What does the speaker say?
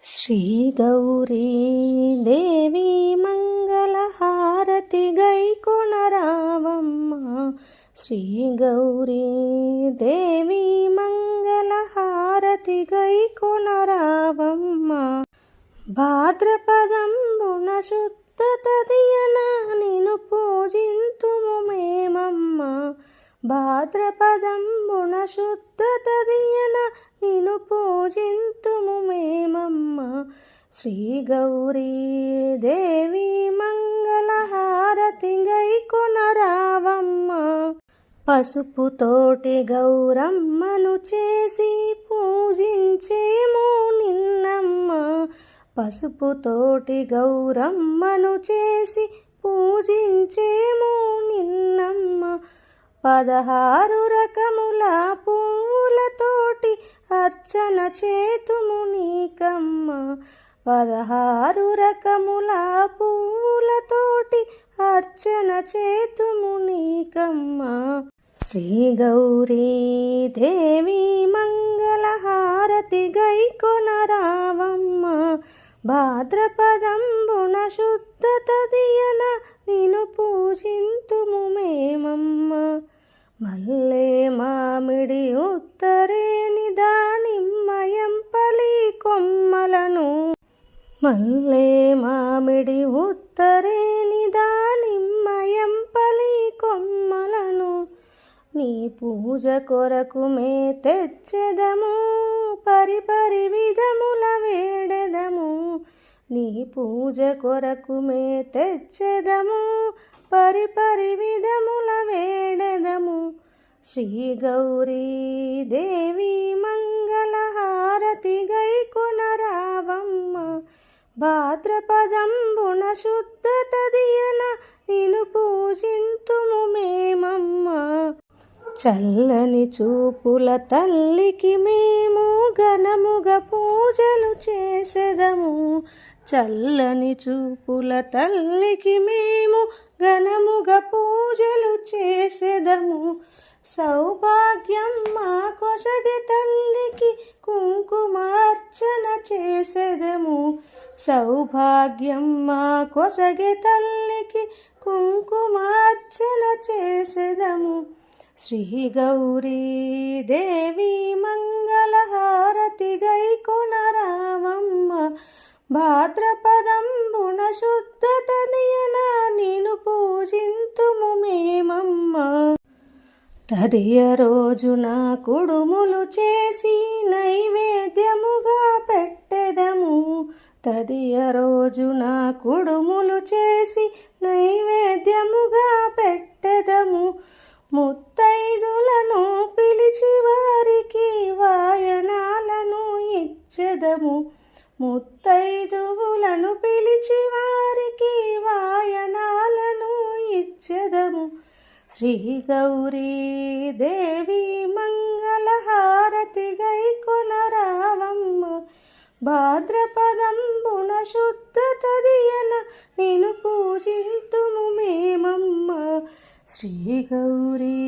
శ్రీ గౌరీ దేవి మంగళహారతి గైకొనరావమ్మ. శ్రీ గౌరీ దేవి మంగళహారతి గైకొనరావమ్మ. భాద్రపదంబున శుద్ధ తదియన నిన్ను పూజింతుము మేమమ్మ. భాద్రపదంబున శుద్ధ తదియన నిన్ను పూజింతుము మేమమ్మ. శ్రీ గౌరీ దేవి మంగళహారతి గైకొనరావమ్మ. పసుపుతోటి గౌరమ్మను చేసి పూజించేము నిన్నమ్మ. పసుపుతోటి గౌరమ్మను చేసి పూజించేము నిన్నమ్మ. 16 రకముల పువ్వులతోటి అర్చన చేతుము నీకమ్మ. 16 రకముల పువ్వులతోటి అర్చన చేతుము నీకమ్మ. శ్రీ గౌరీ దేవి మంగళహారతి గైకొనరావమ్మ. భాద్రపదంబున శుద్ధ తదియన నిన్ను పూజింతుము మేమమ్మ. మల్లె మామిడి ఉత్తరేని దానిమ్మయంపలి కొమ్మలను. మల్లె మామిడి ఉత్తరేని దానిమ్మయంపలి కొమ్మలను నీ పూజ కొరకు మే తెచ్చెదము. పరిపరి విధముల వేడెదము. నీ పూజ కొరకు మే తెచ్చెదము. పరిపరి విధముల వేడెదము. శ్రీ గౌరీ దేవి మంగళహారతి గైకొనరావమ్మ. భాద్రపదంబున శుద్ధ తదియన నిన్ను పూజింతుము మేమమ్మ. చల్లని చూపుల తల్లికి మేము ఘనముగా పూజలు చేసెదము. చల్లని చూపుల తల్లికి మేము ఘనముగా పూజలు చేసెదము. సౌభాగ్యం మా కొసగి తల్లికి కుంకుమార్చన చేసెదము. సౌభాగ్యం మా కొసగి తల్లికి కుంకుమార్చన చేసెదము. శ్రీ గౌరీ దేవి మంగళహారతి గైకొనరావమ్మ. భాద్రపదంబున శుద్ధ తదియన నిన్ను పూజింతుము మేమమ్మ. తదియ రోజున కుడుములు చేసి నైవేద్యముగా పెట్టెదము. తదియ రోజున కుడుములు చేసి నైవేద్యముగా పెట్టెదము. ముత్తైదులను పిలిచి వారికి వాయనాలను ఇచ్చెదము. ముత్తైదువులను పిలిచి వారికి వాయనాలను ఇచ్చెదము. శ్రీ గౌరీ దేవి మంగళహారతి గైకొనరావమ్మ. భాద్రపదంబున శుద్ధ తదియన నిన్ను పూజింతుము మేమమ్మ. శ్రీ గౌరీ